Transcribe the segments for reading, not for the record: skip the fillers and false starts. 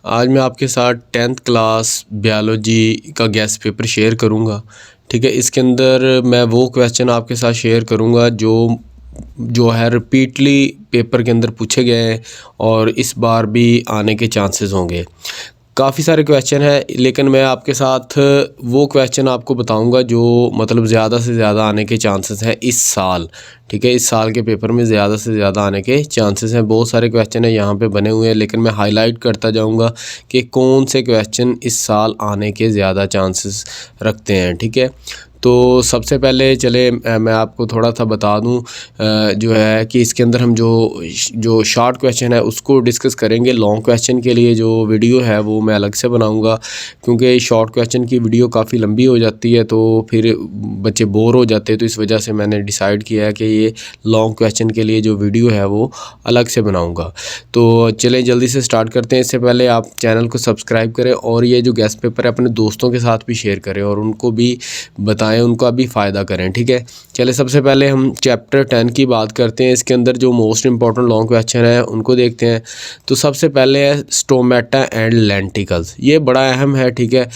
आज मैं आपके साथ 10th क्लास बायोलॉजी का गेस्ट पेपर शेयर करूंगा। ठीक है, इसके अंदर मैं वो क्वेश्चन आपके साथ शेयर करूंगा जो है रिपीटली पेपर के अंदर पूछे गए हैं और इस बार भी आने के चांसेस होंगे। काफ़ी सारे क्वेश्चन हैं, लेकिन मैं आपके साथ वो क्वेश्चन आपको बताऊंगा जो मतलब ज़्यादा से ज़्यादा आने के चांसेस हैं इस साल। ठीक है, इस साल के पेपर में ज़्यादा से ज़्यादा आने के चांसेस हैं। बहुत सारे क्वेश्चन हैं यहाँ पे बने हुए हैं, लेकिन मैं हाईलाइट करता जाऊँगा कि कौन से क्वेश्चन इस साल आने के ज़्यादा चांसेस रखते हैं। ठीक है, तो सबसे पहले चले मैं आपको थोड़ा सा बता दूं जो है कि इसके अंदर हम जो शॉर्ट क्वेश्चन है उसको डिस्कस करेंगे। लॉन्ग क्वेश्चन के लिए जो वीडियो है वो मैं अलग से बनाऊंगा, क्योंकि शॉर्ट क्वेश्चन की वीडियो काफ़ी लंबी हो जाती है तो फिर बच्चे बोर हो जाते हैं। तो इस वजह से मैंने डिसाइड किया है कि ये लॉन्ग क्वेश्चन के लिए जो वीडियो है वो अलग से बनाऊँगा। तो चलें जल्दी से स्टार्ट करते हैं। इससे पहले आप चैनल को सब्सक्राइब करें और ये जो गेस्ट पेपर है अपने दोस्तों के साथ भी शेयर करें और उनको भी बताएं, उनका भी फ़ायदा करें। ठीक है, चले सबसे पहले हम चैप्टर 10 की बात करते हैं। इसके अंदर जो मोस्ट इंपॉर्टेंट लॉन्ग क्वेश्चन है उनको देखते हैं। तो सबसे पहले है स्टोमेटा एंड लेंटिकल्स। ये बड़ा अहम है। ठीक है,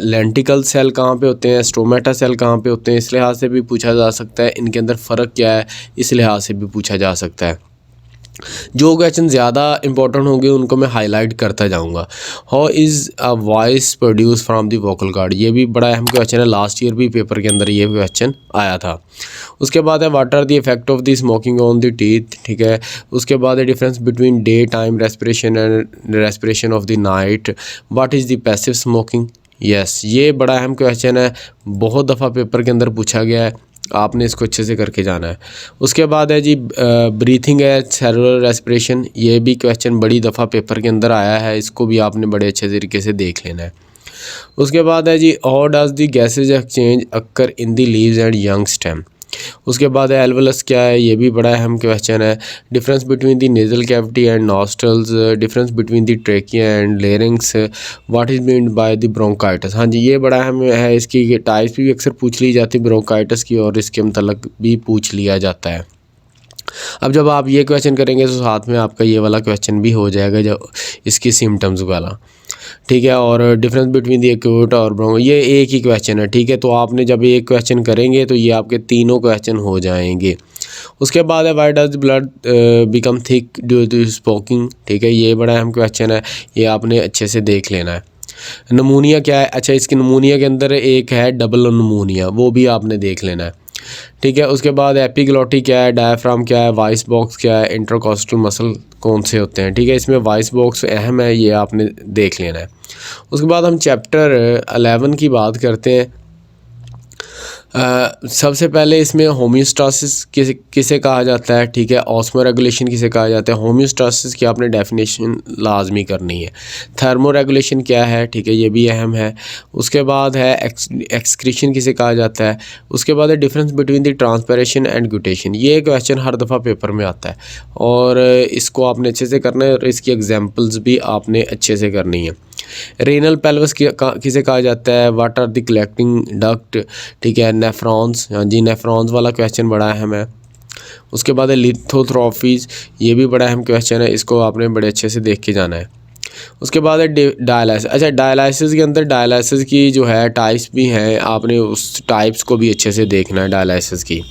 लेंटिकल सेल कहाँ पे होते हैं, स्टोमेटा सेल कहाँ पे होते हैं, इस लिहाज से भी पूछा जा सकता है। इनके अंदर फ़र्क क्या है, इस लिहाज से भी पूछा जा सकता है। जो क्वेश्चन ज़्यादा इंपॉर्टेंट होंगे उनको मैं हाईलाइट करता जाऊंगा। How is a voice produce from the vocal cord, ये भी बड़ा अहम क्वेश्चन है। लास्ट ईयर भी पेपर के अंदर ये क्वेश्चन आया था। उसके बाद है what are the effect of the smoking on the teeth. ठीक है, उसके बाद है difference between day time respiration and respiration of the night. What is the passive smoking. Yes, ये बड़ा अहम क्वेश्चन है, बहुत दफ़ा पेपर के अंदर पूछा गया है, आपने इसको अच्छे से करके जाना है। उसके बाद है जी ब्रीथिंग है, सेलुलर रेस्पिरेशन। ये भी क्वेश्चन बड़ी दफ़ा पेपर के अंदर आया है, इसको भी आपने बड़े अच्छे तरीके से देख लेना है। उसके बाद है जी how does the gases exchange occur in the leaves and young stem. उसके बाद है एल्वेलस क्या है, ये भी बड़ा अहम क्वेश्चन है। Difference between the nasal cavity and nostrils, difference between the trachea and larynx, what is meant by the bronchitis. हाँ जी, ये बड़ा अहम है। इसकी टाइप्स भी अक्सर पूछ ली जाती है ब्रोंकाइटिस की, और इसके मतलब भी पूछ लिया जाता है। अब जब आप ये क्वेश्चन करेंगे तो साथ में आपका ये वाला क्वेश्चन भी हो जाएगा, जो इसकी सिम्टम्स वाला। ठीक है, और डिफरेंस बिटवीन द एक्यूट और ब्रोंको, ये एक ही क्वेश्चन है। ठीक है, तो आपने जब एक क्वेश्चन करेंगे तो ये आपके तीनों क्वेश्चन हो जाएंगे। उसके बाद है why does blood become thick due to smoking. ठीक है, ये बड़ा अहम क्वेश्चन है, ये आपने अच्छे से देख लेना है। नमूनिया क्या है, अच्छा इसकी नमूनिया के अंदर एक है डबल नमूनिया, वो भी आपने देख लेना है। ठीक है, उसके बाद एपिग्लोटिक क्या है, डायफ्राम क्या है, वॉइस बॉक्स क्या है, इंटरकॉस्टल मसल कौन से होते हैं। ठीक है, इसमें वॉइस बॉक्स अहम है, ये आपने देख लेना है। उसके बाद हम चैप्टर 11 की बात करते हैं। सबसे पहले इसमें होम्योस्टासिस किसे कहा जाता है। ठीक है, ऑस्मो रेगुलेशन किसे कहा जाता है। होम्योस्टासिस की आपने डेफिनेशन लाजमी करनी है। थर्मो रेगुलेशन क्या है, ठीक है, ये भी अहम है। उसके बाद है एक्सक्रीशन किसे कहा जाता है। उसके बाद है difference between the transpiration and guttation. ये क्वेश्चन हर दफ़ा पेपर में आता है और इसको आपने अच्छे से करना है और इसकी एग्जाम्पल्स भी आपने अच्छे से करनी है। रेनल पेल्विस किसे कहा जाता है। What are the collecting duct. ठीक है, नेफ्रॉन्स। हाँ जी, नेफ्रॉन्स वाला क्वेश्चन बड़ा अहम है। उसके बाद है लिथोट्रॉफीज, ये भी बड़ा अहम क्वेश्चन है, इसको आपने बड़े अच्छे से देख के जाना है। उसके बाद है डायलिसिस। अच्छा, डायलिसिस के अंदर डायलिसिस की जो है टाइप्स भी हैं, आपने उस टाइप्स को भी अच्छे से देखना है डायलिसिस की।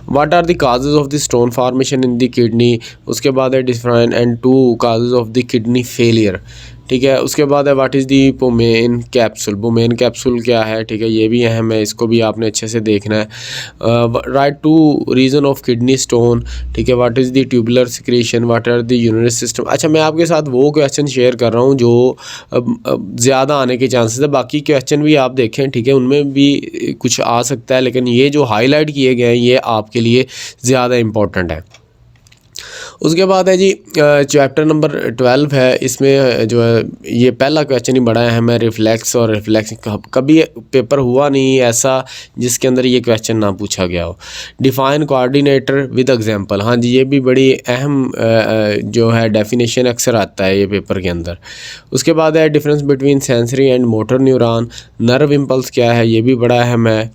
What are the causes of the stone formation in the kidney. उसके बाद है define and two causes of the kidney failure. ठीक है, उसके बाद है what is the Bowman capsule. Bowman capsule क्या है, ठीक है, ये भी अहम है, इसको भी आपने अच्छे से देखना है। Write two reason of kidney stone. ठीक है, what is the tubular secretion, what are the urinary system. अच्छा, मैं आपके साथ वो क्वेश्चन शेयर कर रहा हूँ जो ज़्यादा आने के चांसेस है। बाकी क्वेश्चन भी आप देखें, ठीक है, उनमें भी कुछ आ सकता है, लेकिन ये जो हाईलाइट किए गए हैं ये आपके लिए ज़्यादा इम्पोर्टेंट है। उसके बाद है जी चैप्टर नंबर 12 है। इसमें जो है ये पहला क्वेश्चन ही बड़ा अहम है, रिफ्लेक्स। और रिफ्लेक्स कभी पेपर हुआ नहीं ऐसा जिसके अंदर ये क्वेश्चन ना पूछा गया हो। Define coordinator with example. हाँ जी, ये भी बड़ी अहम जो है डेफिनेशन अक्सर आता है ये पेपर के अंदर। उसके बाद है difference between sensory and motor neuron. Nerve impulse क्या है, ये भी बड़ा अहम है।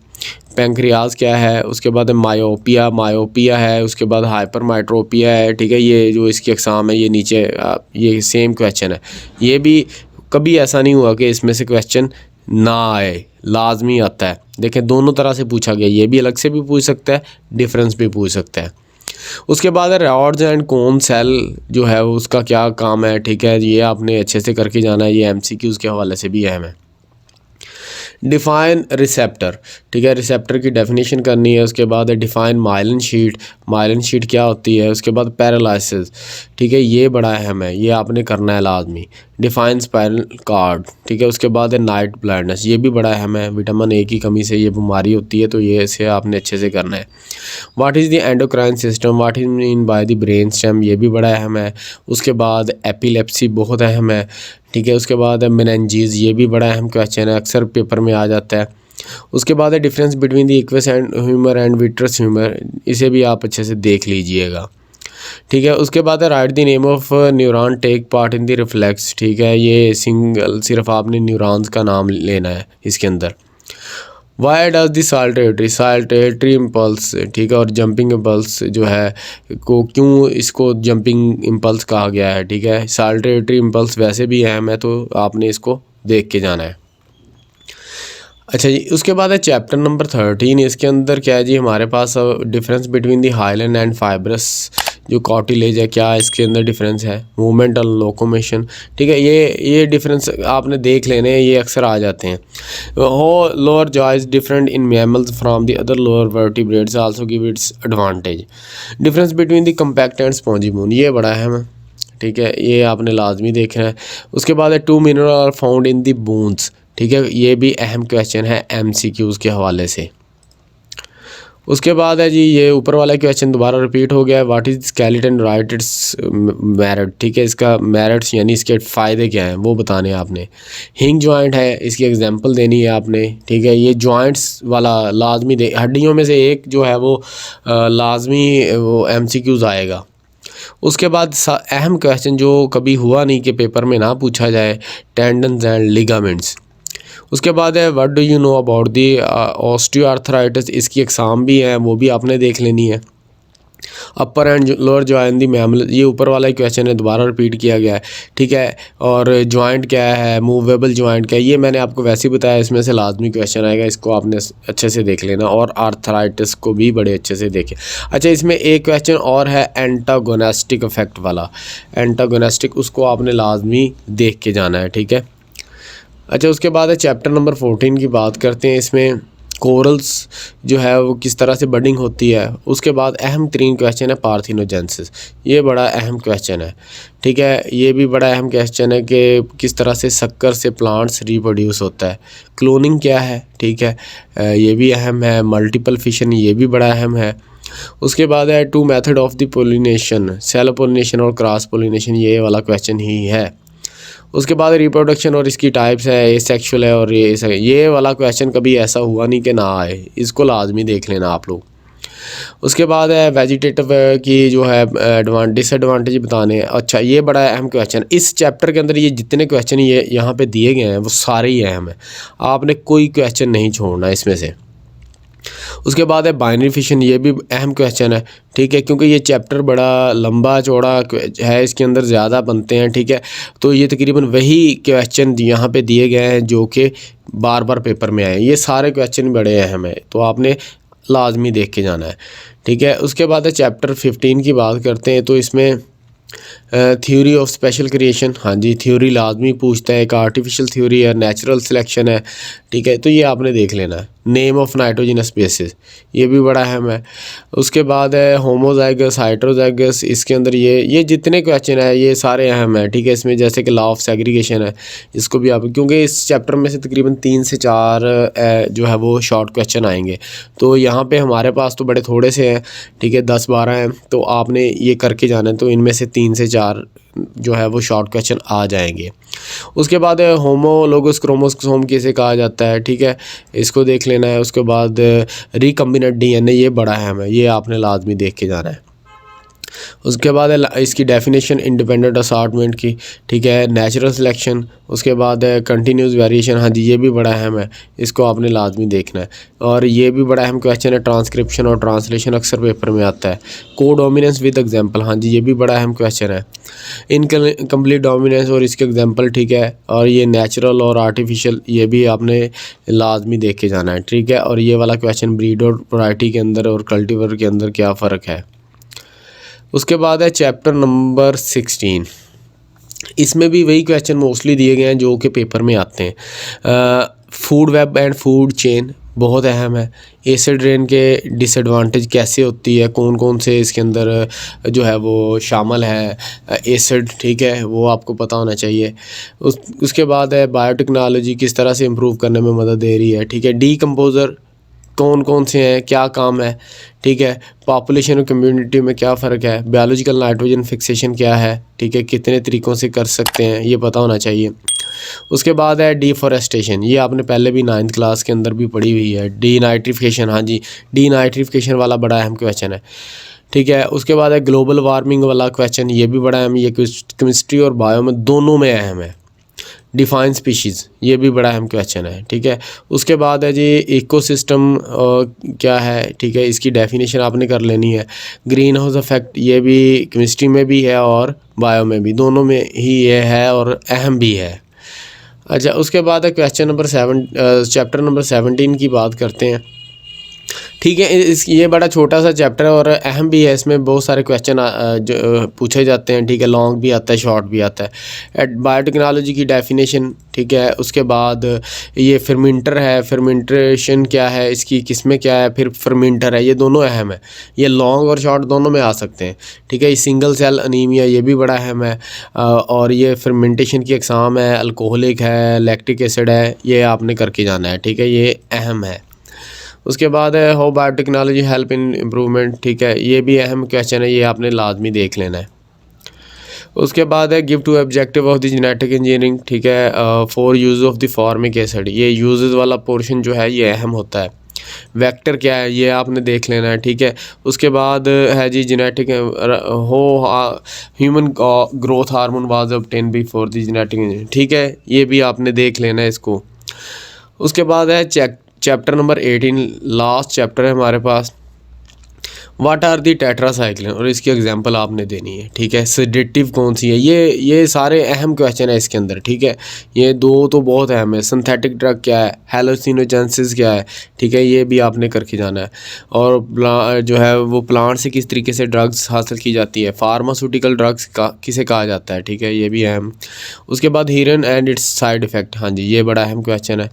पैंक्रियाज क्या है, उसके बाद मायोपिया है, उसके बाद हाइपरमेट्रोपिया है, ठीक है। ये जो इसकी अक़साम है ये नीचे ये सेम क्वेश्चन है। ये भी कभी ऐसा नहीं हुआ कि इसमें से क्वेश्चन ना आए, लाजमी आता है। देखें दोनों तरह से पूछा गया, ये भी अलग से भी पूछ सकता है, डिफरेंस भी पूछ सकता है। उसके बाद रॉड्स एंड कोन सेल जो है उसका क्या काम है, ठीक है। ये आपने अच्छे से करके जाना है, ये MCQs के हवाले से भी अहम है। डिफ़ाइन रिसेप्टर, ठीक है, रिसेप्टर की डेफिनेशन करनी है। उसके बाद डिफ़ाइन माइलिन शीट क्या होती है। उसके बाद पैरालिसिस, ठीक है, ये बड़ा अहम है, ये आपने करना है लाजमी। डिफ़ाइन स्पाइनल कॉर्ड, ठीक है। उसके बाद नाइट ब्लाइंडनेस, ये भी बड़ा अहम है, विटामिन ए की कमी से ये बीमारी होती है, तो ये इसे आपने अच्छे से करना है। What is the endocrine system, what is mean by the brain stem, ये भी बड़ा अहम है। उसके बाद एपिलेप्सी बहुत अहम है, ठीक है। उसके बाद मेनिंजेस, ये भी बड़ा अहम क्वेश्चन है, अक्सर पेपर में आ जाता है। उसके बाद है difference between the aqueous humour and vitreous humour, इसे भी आप अच्छे से देख लीजिएगा, ठीक है। उसके बाद है write the name of neuron take part in the reflex, ठीक है। ये सिर्फ आपने न्यूरॉन्स का नाम लेना है इसके अंदर। Why does the saltatory impulse, ठीक है, और जंपिंग इम्पल्स जो है को क्यों इसको जंपिंग इम्पल्स कहा गया है, ठीक है। साल्टेटरी इम्पल्स वैसे भी अहम है, तो आपने इसको देख के जाना है। अच्छा जी, उसके बाद है चैप्टर नंबर 13। इसके अंदर क्या है जी, हमारे पास difference between the hyaline and fibrous जो कार्टिलेज है, क्या इसके अंदर डिफरेंस है। मूवमेंट और लोकोमोशन, ठीक है, ये डिफरेंस आपने देख लेने हैं, ये अक्सर आ जाते हैं। हो lower jaw is different in mammals from the other lower vertebrates also give its advantage. Difference between the compact and spongy bone, ये बड़ा अहम है, ठीक है, ये आपने लाजमी देखना है। उसके बाद है 2 mineral are found in the bones, ठीक है, ये भी अहम क्वेश्चन है MCQs के हवाले से। उसके बाद है जी, ये ऊपर वाला क्वेश्चन दोबारा रिपीट हो गया है, what is skeleton right it's merit, ठीक है, इसका मेरिट्स यानी इसके फ़ायदे क्या हैं वो बताने हैं आपने। हिंग जॉइंट है, इसकी एग्जांपल देनी है आपने, ठीक है। ये जॉइंट्स वाला लाजमी हड्डियों में से एक जो है वो लाजमी वो MCQs आएगा। उसके बाद अहम क्वेश्चन जो कभी हुआ नहीं कि पेपर में ना पूछा जाए, टेंडन्स एंड लिगामेंट्स। उसके बाद है what do you know about the osteoarthritis, इसकी एग्ज़ाम भी है, वो भी आपने देख लेनी है। Upper and lower joint the mammal, ये ऊपर वाला ही क्वेश्चन है, दोबारा रिपीट किया गया है, ठीक है। और जॉइंट क्या है, मूवेबल जॉइंट क्या है, ये मैंने आपको वैसे ही बताया, इसमें से लाजमी क्वेश्चन आएगा, इसको आपने अच्छे से देख लेना। और आर्थराइटिस को भी बड़े अच्छे से देखें। अच्छा, इसमें एक क्वेश्चन और है एंटागोनिस्टिक इफेक्ट वाला, एंटागोनिस्टिक, उसको आपने लाजमी देख के जाना है, ठीक है। अच्छा, उसके बाद है चैप्टर नंबर 14 की बात करते हैं। इसमें कोरल्स जो है वो किस तरह से बडिंग होती है। उसके बाद अहम तरीन क्वेश्चन है पार्थिनोजेनेसिस, ये बड़ा अहम क्वेश्चन है, ठीक है। ये भी बड़ा अहम क्वेश्चन है कि किस तरह से शक्कर से प्लांट्स रिप्रोड्यूस होता है। क्लोनिंग क्या है, ठीक है, ये भी अहम है। मल्टीपल फिशन, ये भी बड़ा अहम है। उसके बाद है 2 method of the pollination, self pollination और क्रॉस पोलिनेशन, ये वाला क्वेश्चन ही है। उसके बाद रिप्रोडक्शन और इसकी टाइप्स है, एसेक्सुअल है और ये वाला क्वेश्चन कभी ऐसा हुआ नहीं कि ना आए, इसको लाजमी देख लेना आप लोग। उसके बाद है वेजिटेटिव की जो है डिसएडवांटेज बताने। अच्छा, ये बड़ा अहम क्वेश्चन, इस चैप्टर के अंदर ये जितने क्वेश्चन ये यहाँ पे दिए गए हैं वो सारे ही अहम हैं, आपने कोई क्वेश्चन नहीं छोड़ना इसमें से। उसके बाद है बाइनरी फिशन, ये भी अहम क्वेश्चन है, ठीक है, क्योंकि ये चैप्टर बड़ा लंबा चौड़ा है, इसके अंदर ज़्यादा बनते हैं, ठीक है। तो ये तकरीबन वही क्वेश्चन यहाँ पे दिए गए हैं जो कि बार बार पेपर में आए, ये सारे क्वेश्चन बड़े अहम हैं, तो आपने लाजमी देख के जाना है, ठीक है। उसके बाद है चैप्टर 15 की बात करते हैं, तो इसमें थ्योरी ऑफ स्पेशल क्रिएशन, हाँ जी, थ्योरी लाजमी पूछता है। एक आर्टिफिशियल थ्योरी है, नेचुरल सिलेक्शन है, ठीक है, तो ये आपने देख लेना है। नेम ऑफ नाइट्रोजनस बेसिस, ये भी बड़ा अहम है। उसके बाद है होमोजाइगस, हाइड्रोजाइगस, इसके अंदर ये जितने क्वेश्चन है ये सारे अहम है, ठीक है। इसमें जैसे कि लॉ ऑफ सेग्रीगेशन है, इसको भी आप, क्योंकि इस चैप्टर में से तकरीबन 3 से 4 जो है वो शॉर्ट क्वेश्चन आएंगे, तो यहाँ पे हमारे पास तो बड़े थोड़े से हैं, ठीक है, 10-12 हैं, तो आपने ये करके जाना है, तो इनमें से 3 से 4 जो है वो शॉर्ट क्वेश्चन आ जाएंगे। उसके बाद होमोलोगस क्रोमोसोम किसे कहा जाता है, ठीक है, इसको देख लेना है। उसके बाद रिकम्बिनेंट DNA, ये बड़ा अहम है, ये आपने लाजमी देख के जाना है। उसके बाद है इसकी डेफिनेशन इंडिपेंडेंट असार्टमेंट की, ठीक है, नेचुरल सिलेक्शन। उसके बाद है कंटिन्यूस वेरिएशन, हाँ जी ये भी बड़ा अहम है, इसको आपने लाजमी देखना है। और ये भी बड़ा अहम क्वेश्चन है, ट्रांसक्रिप्शन और ट्रांसलेशन अक्सर पेपर में आता है। को डोमिनेंस विद एग्जांपल, हाँ जी ये भी बड़ा अहम क्वेश्चन है। इनकम्प्लीट डोमिनेंस और इसके एग्जांपल, ठीक है। और ये नेचुरल और आर्टिफिशियल, ये भी आपने लाजमी देख के जाना है, ठीक है। और ये वाला क्वेश्चन ब्रीड और वैरायटी के अंदर और कल्टीवर के अंदर क्या फ़र्क है। उसके बाद है चैप्टर नंबर 16। इसमें भी वही क्वेश्चन मोस्टली दिए गए हैं जो कि पेपर में आते हैं। Food web and food chain बहुत अहम है। एसिड रेन के डिसएडवांटेज कैसे होती है, कौन कौन से इसके अंदर जो है वो शामिल है एसिड, ठीक है, वो आपको पता होना चाहिए। उसके बाद है बायोटेक्नोलॉजी किस तरह से इम्प्रूव करने में मदद दे रही है, ठीक है। डीकम्पोज़र कौन कौन से हैं, क्या काम है, ठीक है। पॉपुलेशन और कम्युनिटी में क्या फ़र्क है। बायोलॉजिकल नाइट्रोजन फिक्सेशन क्या है, ठीक है, कितने तरीक़ों से कर सकते हैं, ये पता होना चाहिए। उसके बाद है डिफॉरेस्टेशन, ये आपने पहले भी 9th क्लास के अंदर भी पढ़ी हुई है। डीनाइट्रिफिकेशन, हाँ जी डीनाइट्रिफिकेशन वाला बड़ा अहम क्वेश्चन है, ठीक है। उसके बाद है ग्लोबल वार्मिंग वाला क्वेश्चन, ये भी बड़ा अहम, ये केमिस्ट्री और बायो में दोनों में अहम है। डिफाइन स्पीशीज़, ये भी बड़ा अहम क्वेश्चन है, ठीक है। उसके बाद है जी इकोसिस्टम क्या है, ठीक है, इसकी डेफिनेशन आपने कर लेनी है। ग्रीन हाउस इफेक्ट, ये भी केमिस्ट्री में भी है और बायो में भी, दोनों में ही ये है और अहम भी है। अच्छा, उसके बाद है क्वेश्चन नंबर 7, चैप्टर नंबर 17 की बात करते हैं, ठीक है। ये बड़ा छोटा सा चैप्टर है और अहम भी है, इसमें बहुत सारे क्वेश्चन जो पूछे जाते हैं, ठीक है। लॉन्ग भी आता है, शॉर्ट भी आता है। बायोटेक्नोलॉजी की डेफिनेशन, ठीक है। उसके बाद ये फर्मेंटर है, फर्मेंटेशन क्या है, इसकी किस्में क्या है, फिर फर्मेंटर है, ये दोनों अहम है। ये लॉन्ग और शॉर्ट दोनों में आ सकते हैं, ठीक है। ये सिंगल सेल अनीमिया, ये भी बड़ा अहम है। और ये फर्मेंटेशन की अक़साम है, अल्कोहलिक है, लैक्टिक एसिड है, ये आपने करके जाना है, ठीक है, ये अहम है। उसके बाद है how biotechnology help in improvement, ठीक है, ये भी अहम क्वेश्चन है, ये आपने लाजमी देख लेना है। उसके बाद है give two objective of the genetic engineering, ठीक है, four use of the formic acid, ये यूजेस वाला पोर्शन जो है ये अहम होता है। वेक्टर क्या है, ये आपने देख लेना है, ठीक है। उसके बाद है जी जेनेटिक हो human growth hormone was obtain before the genetic engineering, ठीक है, ये भी आपने देख लेना है इसको। उसके बाद है चैप्टर नंबर 18, लास्ट चैप्टर है हमारे पास। वाट आर दी टेट्रासाइक्लिन, और इसकी एग्जांपल आपने देनी है, ठीक है। सेडेटिव कौन सी है, ये सारे अहम क्वेश्चन है इसके अंदर, ठीक है। ये दो तो बहुत अहम है। सिंथेटिक ड्रग क्या है, हेलोसिनोजेंसिस क्या है, ठीक है, ये भी आपने करके जाना है। और जो है वो प्लांट से किस तरीके से ड्रग्स हासिल की जाती है, फार्मास्यूटिकल ड्रग्स का किसे कहा जाता है, ठीक है, ये भी अहम। उसके बाद heroin and its side effect, हाँ जी ये बड़ा अहम क्वेश्चन है।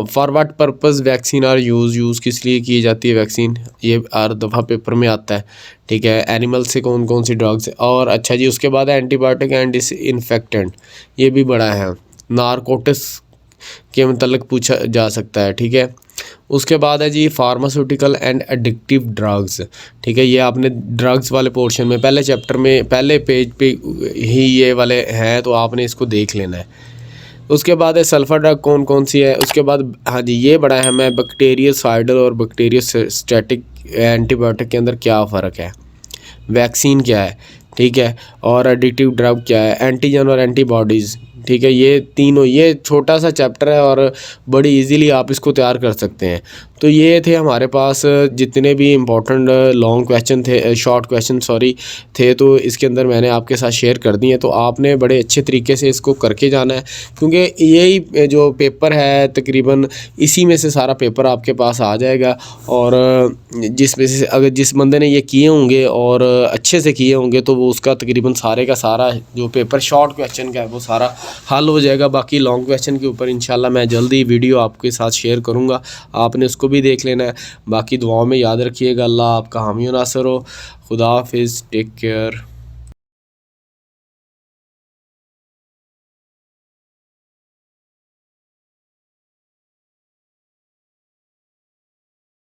For what purpose vaccine are use किस लिए की जाती है वैक्सीन, ये हर दफ़ा पेपर में आता है, ठीक है। एनिमल से कौन कौन सी ड्रग्स, और अच्छा जी उसके बाद एंटीबायोटिक एंड डिसइंफेक्टेंट, ये भी बड़ा है। नारकोटिक्स के मतलब पूछा जा सकता है, ठीक है। उसके बाद है जी फार्मास्यूटिकल एंड एडिक्टिव ड्रग्स, ठीक है, ये आपने ड्रग्स वाले पोर्शन में पहले चैप्टर में पहले पेज पे ही ये वाले हैं, तो आपने इसको देख लेना है। उसके बाद है सल्फ़र ड्रग कौन कौन सी है। उसके बाद हाँ जी ये बड़ा अहम है, बैक्टीरियोसाइडल और बैक्टीरियोस्टैटिक एंटीबायोटिक के अंदर क्या फ़र्क है, वैक्सीन क्या है, ठीक है, और एडिक्टिव ड्रग क्या है, एंटीजन और एंटीबॉडीज़, ठीक है। ये तीनों, ये छोटा सा चैप्टर है और बड़ी इजीली आप इसको तैयार कर सकते हैं। तो ये थे हमारे पास जितने भी इम्पोर्टेंट लॉन्ग क्वेश्चन थे, शॉर्ट क्वेश्चन सॉरी थे, तो इसके अंदर मैंने आपके साथ शेयर कर दिए। तो आपने बड़े अच्छे तरीके से इसको करके जाना है, क्योंकि यही जो पेपर है तकरीबन इसी में से सारा पेपर आपके पास आ जाएगा। और जिसमें से अगर जिस बंदे ने ये किए होंगे और अच्छे से किए होंगे तो वो उसका तकरीबन सारे का सारा जो पेपर शॉर्ट क्वेश्चन का है वो सारा हल हो जाएगा। बाकी लॉन्ग क्वेश्चन के ऊपर इंशाल्लाह मैं जल्दी वीडियो आपके साथ शेयर करूँगा, आपने उसको भी देख लेना है। बाकी दुआओं में याद रखिएगा। अल्लाह आपका हामी और नासर हो। खुदा हाफिज़, टेक केयर।